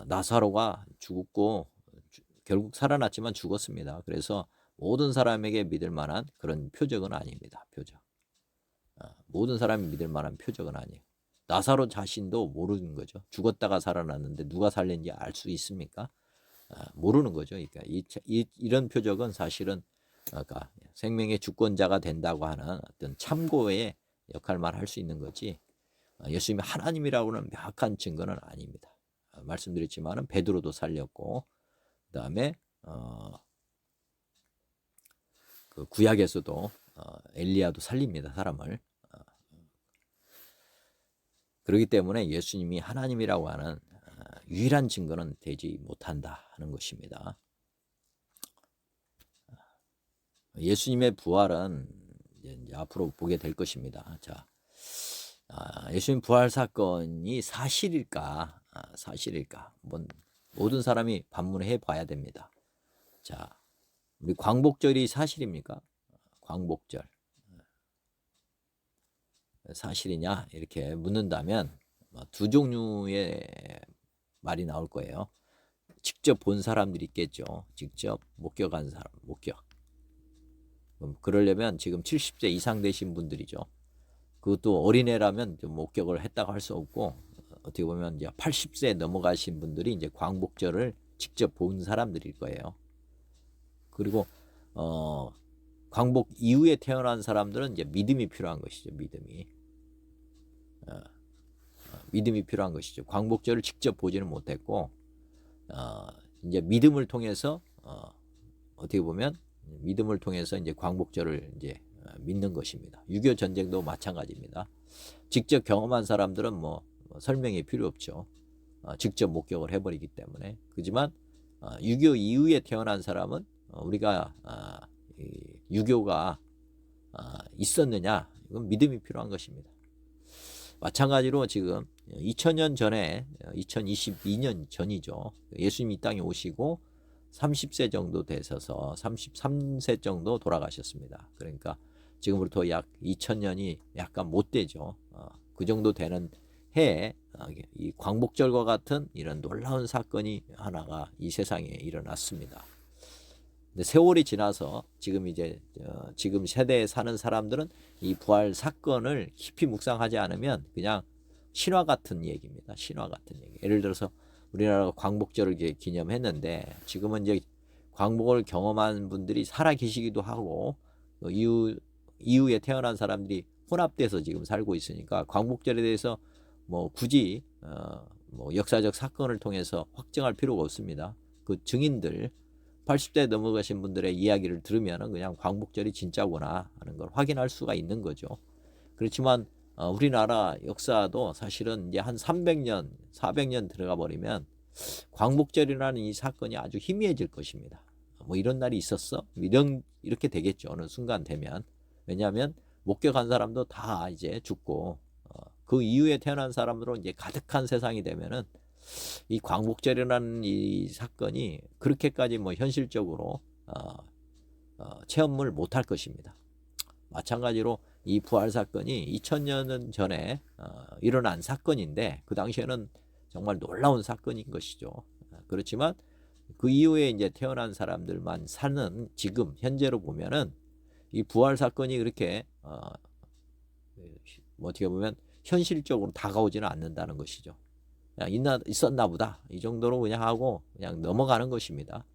나사로가 죽었고 결국 살아났지만 죽었습니다. 그래서 모든 사람에게 믿을 만한 그런 표적은 아닙니다. 표적. 모든 사람이 믿을 만한 표적은 아니에요. 나사로 자신도 모르는 거죠. 죽었다가 살아났는데 누가 살린지 알 수 있습니까? 모르는 거죠. 그러니까 이런 표적은 사실은 아까 생명의 주권자가 된다고 하는 어떤 참고의 역할만 할 수 있는 거지 예수님이 하나님이라고는 명확한 증거는 아닙니다. 말씀드렸지만은 베드로도 살렸고 그다음에 그 구약에서도 엘리야도 살립니다. 사람을. 그렇기 때문에 예수님이 하나님이라고 하는 유일한 증거는 되지 못한다 하는 것입니다. 예수님의 부활은 이제 앞으로 보게 될 것입니다. 자, 예수님 부활 사건이 사실일까? 사실일까? 모든 사람이 반문해 봐야 됩니다. 자, 우리 광복절이 사실입니까? 광복절. 사실이냐? 이렇게 묻는다면 두 종류의 말이 나올 거예요. 직접 본 사람들이 있겠죠. 직접 목격한 사람, 목격. 그러려면 지금 70세 이상 되신 분들이죠. 그것도 어린애라면 좀 목격을 했다고 할 수 없고 어떻게 보면 이제 80세 넘어가신 분들이 이제 광복절을 직접 본 사람들일 거예요. 그리고 광복 이후에 태어난 사람들은 이제 믿음이 필요한 것이죠. 믿음이 필요한 것이죠. 광복절을 직접 보지는 못했고 이제 믿음을 통해서 어떻게 보면 믿음을 통해서 이제 광복절을 이제 믿는 것입니다. 6.25 전쟁도 마찬가지입니다. 직접 경험한 사람들은 뭐 설명이 필요 없죠. 직접 목격을 해버리기 때문에. 그렇지만 6.25 이후에 태어난 사람은 우리가 6.25가 있었느냐 이건 믿음이 필요한 것입니다. 마찬가지로 지금 2000년 전에 2022년 전이죠. 예수님이 이 땅에 오시고 30세 정도 되셔서 33세 정도 돌아가셨습니다. 그러니까 지금부터 약 2000년이 약간 못 되죠. 그 정도 되는 해에 이 광복절과 같은 이런 놀라운 사건이 하나가 이 세상에 일어났습니다. 근데 세월이 지나서 지금 이제 지금 세대에 사는 사람들은 이 부활 사건을 깊이 묵상하지 않으면 그냥 신화 같은 얘기입니다. 신화 같은 얘기. 예를 들어서 우리나라가 광복절을 기념했는데 지금은 이제 광복을 경험한 분들이 살아 계시기도 하고 이후에 태어난 사람들이 혼합돼서 지금 살고 있으니까 광복절에 대해서 뭐 굳이 뭐 역사적 사건을 통해서 확증할 필요가 없습니다. 그 증인들 80대 넘어가신 분들의 이야기를 들으면 그냥 광복절이 진짜구나 하는 걸 확인할 수가 있는 거죠. 그렇지만 우리나라 역사도 사실은 이제 한 300년, 400년 들어가 버리면 광복절이라는 이 사건이 아주 희미해질 것입니다. 뭐 이런 날이 있었어? 이렇게 되겠죠. 어느 순간 되면. 왜냐하면 목격한 사람도 다 이제 죽고 그 이후에 태어난 사람으로 이제 가득한 세상이 되면은 이 광복절이라는 이 사건이 그렇게까지 뭐 현실적으로 체험을 못할 것입니다. 마찬가지로 이 부활 사건이 2000년 전에 일어난 사건인데 그 당시에는 정말 놀라운 사건인 것이죠. 그렇지만 그 이후에 이제 태어난 사람들만 사는 지금 현재로 보면은 이 부활 사건이 그렇게 어떻게 보면 현실적으로 다가오지는 않는다는 것이죠. 그냥 있었나 보다 이 정도로 그냥 하고 그냥 넘어가는 것입니다.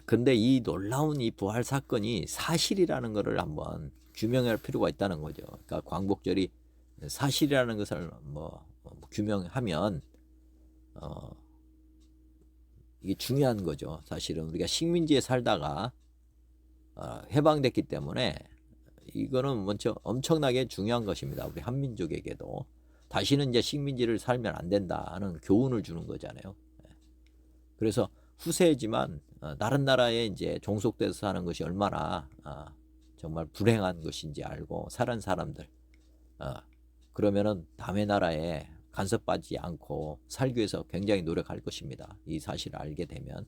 근데 이 놀라운 이 부활 사건이 사실이라는 것을 한번 규명할 필요가 있다는 거죠. 그러니까 광복절이 사실이라는 것을 뭐 규명하면 이게 중요한 거죠. 사실은 우리가 식민지에 살다가 해방됐기 때문에 이거는 먼저 엄청나게 중요한 것입니다. 우리 한민족에게도 다시는 이제 식민지를 살면 안 된다는 교훈을 주는 거잖아요. 그래서 후세지만 다른 나라에 이제 종속돼서 사는 것이 얼마나 정말 불행한 것인지 알고 살은 사람들 그러면은 남의 나라에 간섭받지 않고 살기 위해서 굉장히 노력할 것입니다. 이 사실을 알게 되면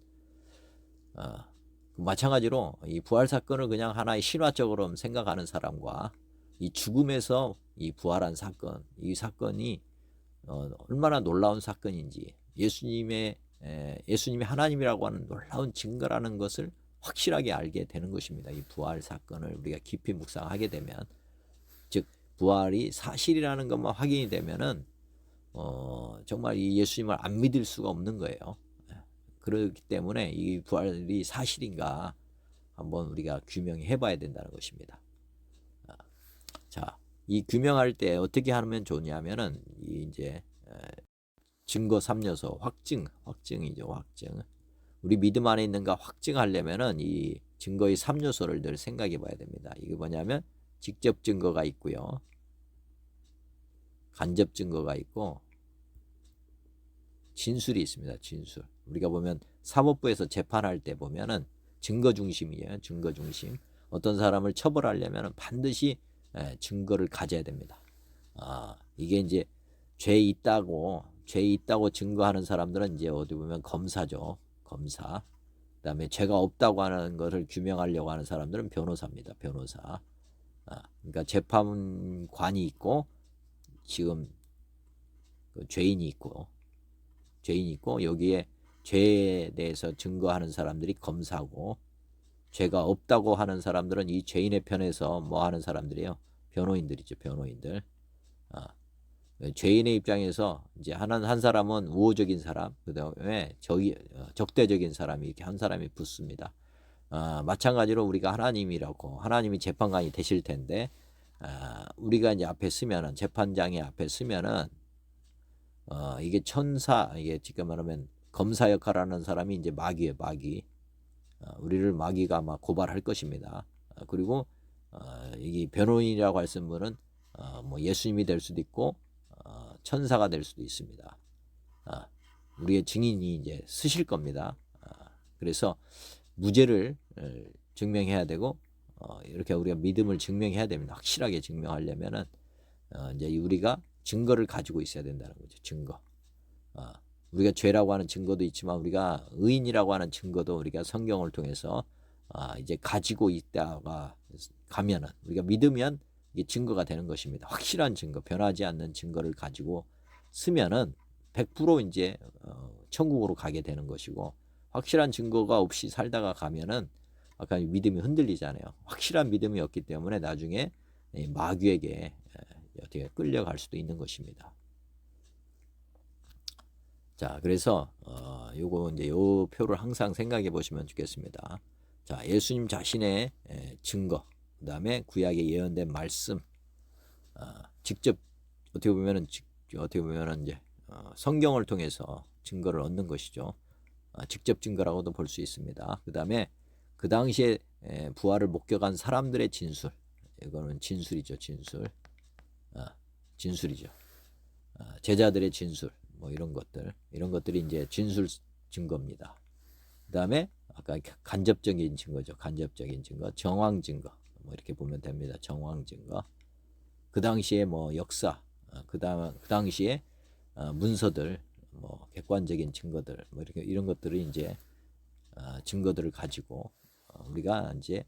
마찬가지로 이 부활 사건을 그냥 하나의 신화적으로 생각하는 사람과 이 죽음에서 이 부활한 사건, 이 사건이 얼마나 놀라운 사건인지 예수님이 하나님이라고 하는 놀라운 증거라는 것을 확실하게 알게 되는 것입니다. 이 부활 사건을 우리가 깊이 묵상하게 되면, 즉 부활이 사실이라는 것만 확인이 되면은 정말 이 예수님을 안 믿을 수가 없는 거예요. 그렇기 때문에 이 부활이 사실인가 한번 우리가 규명해 봐야 된다는 것입니다. 자, 이 규명할 때 어떻게 하면 좋냐면은 이제 증거 3요소 확증이죠. 확증. 우리 믿음 안에 있는가 확증하려면은 이 증거의 3요소를 늘 생각해 봐야 됩니다. 이게 뭐냐면 직접 증거가 있고요. 간접 증거가 있고 진술이 있습니다. 진술. 우리가 보면 사법부에서 재판할 때 보면은 증거 중심이에요. 증거 중심. 어떤 사람을 처벌하려면 반드시 증거를 가져야 됩니다. 이게 이제 죄 있다고 증거하는 사람들은 이제 어디 보면 검사죠. 검사. 그다음에 죄가 없다고 하는 것을 규명하려고 하는 사람들은 변호사입니다. 변호사. 그러니까 재판관이 있고 지금 죄인이 있고 여기에 죄에 대해서 증거하는 사람들이 검사고 죄가 없다고 하는 사람들은 이 죄인의 편에서 뭐 하는 사람들이에요? 변호인들이죠. 변호인들. 죄인의 입장에서 이제 한 사람은 우호적인 사람, 그다음에 적대적인 사람이 이렇게 한 사람이 붙습니다. 마찬가지로 우리가 하나님이 재판관이 되실 텐데 우리가 이제 앞에 쓰면은 재판장의 앞에 쓰면은 이게 이게 지금 말하면 검사 역할하는 사람이 이제 마귀예요. 마귀. 우리를 마귀가 아마 고발할 것입니다. 그리고 이 변호인이라고 할 분은 뭐 예수님이 될 수도 있고 천사가 될 수도 있습니다. 우리의 증인이 이제 쓰실 겁니다. 그래서 무죄를 증명해야 되고 이렇게 우리가 믿음을 증명해야 됩니다. 확실하게 증명하려면은 이제 우리가 증거를 가지고 있어야 된다는 거죠. 증거. 우리가 죄라고 하는 증거도 있지만 우리가 의인이라고 하는 증거도 우리가 성경을 통해서 이제 가지고 있다가 가면은 우리가 믿으면 이게 증거가 되는 것입니다. 확실한 증거, 변하지 않는 증거를 가지고 쓰면은 100% 이제 천국으로 가게 되는 것이고, 확실한 증거가 없이 살다가 가면은 아까 믿음이 흔들리잖아요. 확실한 믿음이 없기 때문에 나중에 마귀에게 어떻게 끌려갈 수도 있는 것입니다. 자, 그래서 요거 이제 요 표를 항상 생각해 보시면 좋겠습니다. 자, 예수님 자신의 증거, 그다음에 구약에 예언된 말씀, 직접 어떻게 보면은 이제 성경을 통해서 증거를 얻는 것이죠. 직접 증거라고도 볼 수 있습니다. 그다음에 그 당시에 부활을 목격한 사람들의 진술, 이거는 진술이죠, 진술. 진술이죠. 제자들의 진술, 뭐 이런 것들이 이제 진술 증거입니다. 그다음에 아까 간접적인 증거죠, 간접적인 증거, 정황 증거, 뭐 이렇게 보면 됩니다. 정황 증거. 그 당시에 뭐 역사, 그 당시에 문서들, 뭐 객관적인 증거들, 뭐 이렇게 이런 것들을 이제 증거들을 가지고 우리가 이제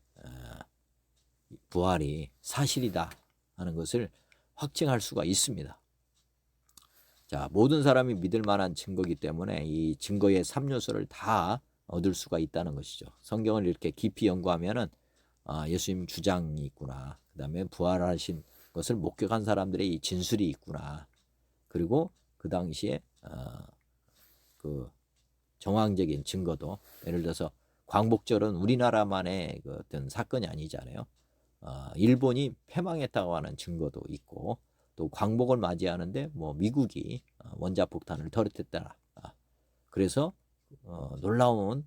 부활이 사실이다 하는 것을 확증할 수가 있습니다. 자, 모든 사람이 믿을 만한 증거이기 때문에 이 증거의 3요소를 다 얻을 수가 있다는 것이죠. 성경을 이렇게 깊이 연구하면은 예수님 주장이 있구나. 그다음에 부활하신 것을 목격한 사람들의 이 진술이 있구나. 그리고 그 당시에 그 정황적인 증거도, 예를 들어서 광복절은 우리나라만의 그 어떤 사건이 아니잖아요. 일본이 패망했다고 하는 증거도 있고, 또 광복을 맞이하는데 뭐 미국이 원자폭탄을 터뜨렸다. 그래서 놀라운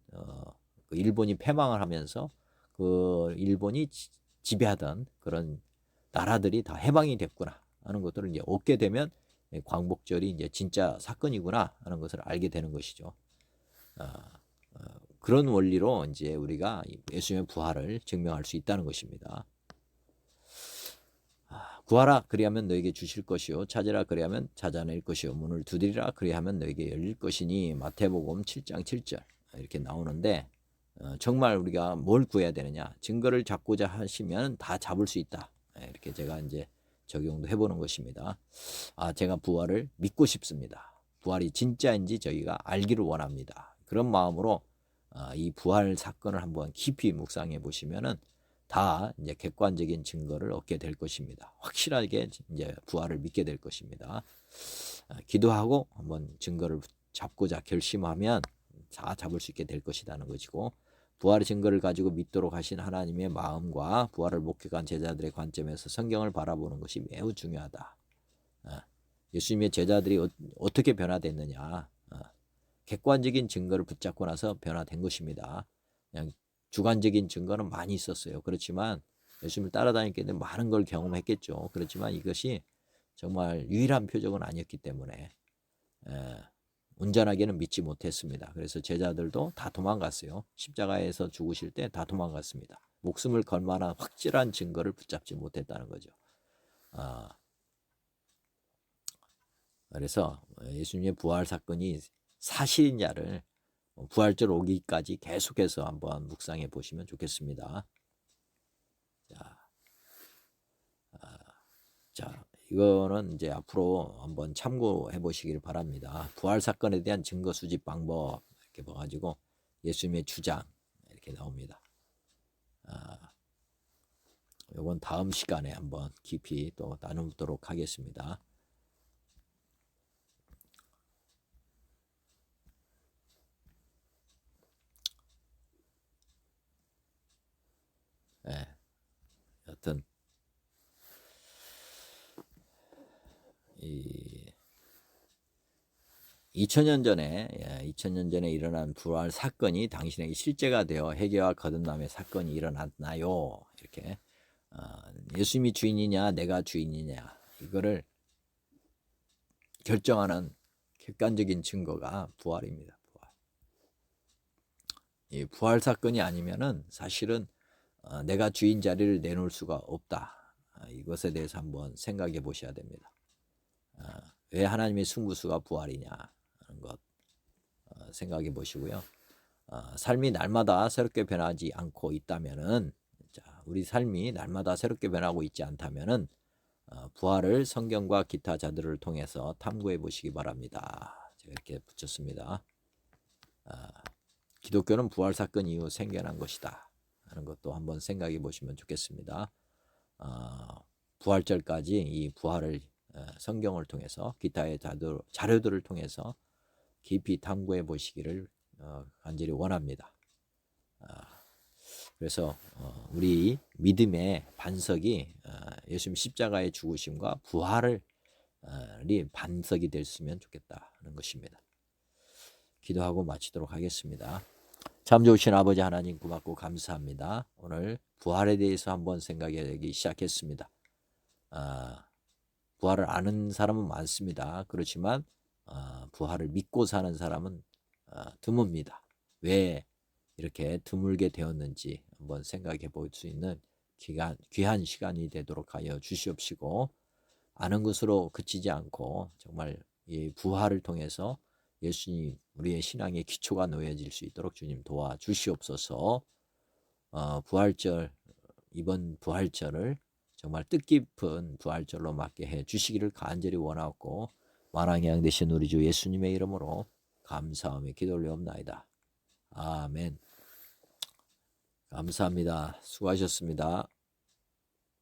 그 일본이 패망을 하면서 그 일본이 지배하던 그런 나라들이 다 해방이 됐구나 하는 것들을 이제 얻게 되면 광복절이 이제 진짜 사건이구나 하는 것을 알게 되는 것이죠. 그런 원리로 이제 우리가 예수님의 부활을 증명할 수 있다는 것입니다. 구하라 그리하면 너에게 주실 것이요, 찾으라 그리하면 찾아낼 것이요, 문을 두드리라 그리하면 너에게 열릴 것이니, 마태복음 7장 7절 이렇게 나오는데, 정말 우리가 뭘 구해야 되느냐, 증거를 잡고자 하시면 다 잡을 수 있다. 이렇게 제가 이제 적용도 해보는 것입니다. 제가 부활을 믿고 싶습니다. 부활이 진짜인지 저희가 알기를 원합니다. 그런 마음으로 이 부활 사건을 한번 깊이 묵상해 보시면은 다 이제 객관적인 증거를 얻게 될 것입니다. 확실하게 이제 부활을 믿게 될 것입니다. 기도하고 한번 증거를 잡고자 결심하면 다 잡을 수 있게 될 것이라는 것이고, 부활의 증거를 가지고 믿도록 하신 하나님의 마음과 부활을 목격한 제자들의 관점에서 성경을 바라보는 것이 매우 중요하다. 예수님의 제자들이 어떻게 변화됐느냐, 객관적인 증거를 붙잡고 나서 변화된 것입니다. 그냥 주관적인 증거는 많이 있었어요. 그렇지만 예수님을 따라다니게 되면 많은 걸 경험했겠죠. 그렇지만 이것이 정말 유일한 표적은 아니었기 때문에 온전하게는 믿지 못했습니다. 그래서 제자들도 다 도망갔어요. 십자가에서 죽으실 때 다 도망갔습니다. 목숨을 걸 만한 확실한 증거를 붙잡지 못했다는 거죠. 그래서 예수님의 부활 사건이 사실인자를 부활절 오기까지 계속해서 한번 묵상해 보시면 좋겠습니다. 자, 이거는 이제 앞으로 한번 참고해 보시길 바랍니다. 부활 사건에 대한 증거 수집 방법 이렇게 봐가지고 예수님의 주장 이렇게 나옵니다. 이건 다음 시간에 한번 깊이 또 나누도록 하겠습니다. 여튼 이 2000년 전에 일어난 부활 사건이 당신에게 실제가 되어 회개와 거듭남의 사건이 일어났나요? 이렇게 예수님이 주인이냐 내가 주인이냐 이거를 결정하는 객관적인 증거가 부활입니다. 이 부활 사건이 아니면은 사실은 내가 주인 자리를 내놓을 수가 없다. 이것에 대해서 한번 생각해 보셔야 됩니다. 왜 하나님의 승부수가 부활이냐 하는 것 생각해 보시고요. 삶이 날마다 새롭게 변하지 않고 있다면은 우리 삶이 날마다 새롭게 변하고 있지 않다면은 부활을 성경과 기타 자들을 통해서 탐구해 보시기 바랍니다. 제가 이렇게 붙였습니다. 기독교는 부활 사건 이후 생겨난 것이다 하는 것도 한번 생각해 보시면 좋겠습니다. 부활절까지 이 부활을 성경을 통해서 기타의 자료들을 통해서 깊이 탐구해 보시기를 간절히 원합니다. 그래서 우리 믿음의 반석이 예수님 십자가의 죽으심과 부활이 반석이 됐으면 좋겠다 하는 것입니다. 기도하고 마치도록 하겠습니다. 참 좋으신 아버지 하나님 고맙고 감사합니다. 오늘 부활에 대해서 한번 생각하기 시작했습니다. 부활을 아는 사람은 많습니다. 그렇지만 부활을 믿고 사는 사람은 드뭅니다. 왜 이렇게 드물게 되었는지 한번 생각해 볼 수 있는 귀한 시간이 되도록 하여 주시옵시고, 아는 것으로 그치지 않고 정말 이 부활을 통해서 예수님 우리의 신앙의 기초가 놓여질 수 있도록 주님 도와주시옵소서. 부활절, 이번 부활절을 정말 뜻깊은 부활절로 맞게 해 주시기를 간절히 원하고, 만왕의 양 되신 우리 주 예수님의 이름으로 감사하며 기도 올리옵나이다. 아멘. 감사합니다. 수고하셨습니다.